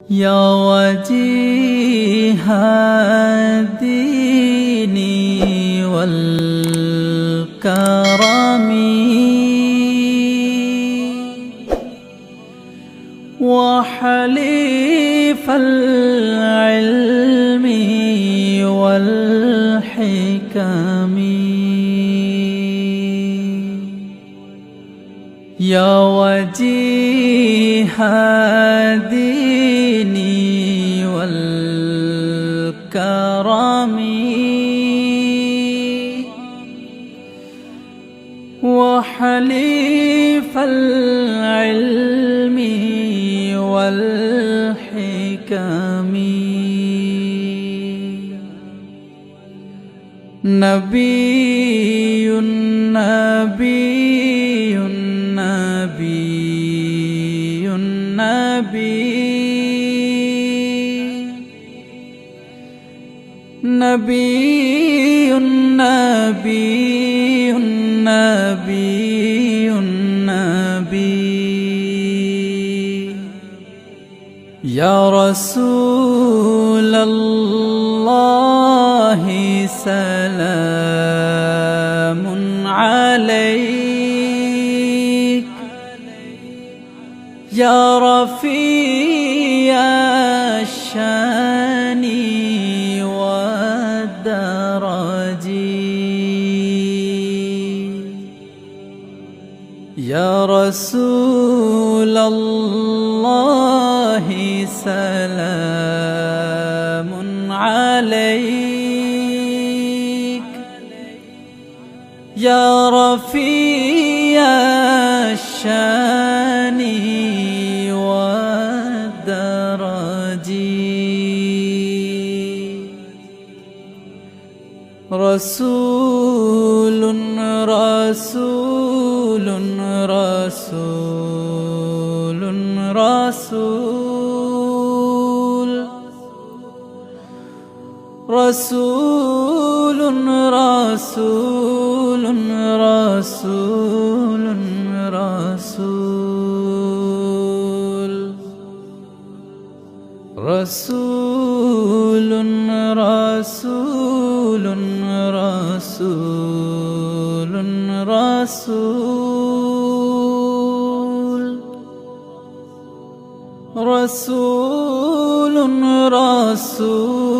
يا وجيه الدين والكرم وحليف العلم والحكم، يا وجيه الدين والكرم وحليف العلم والحكم، نبي نبي نبي نبي نبي نبي نبي نبي، يا رسول الله سلام عليك، يا رفيع الشان والدرج، يا رسول الله سلام عليك، يا رفيع الشان والدرج، رسول رسول رسول رسول رسول رسول رسول رسول رسول رسول رسول رسول رسول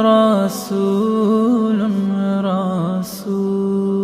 رسول رسول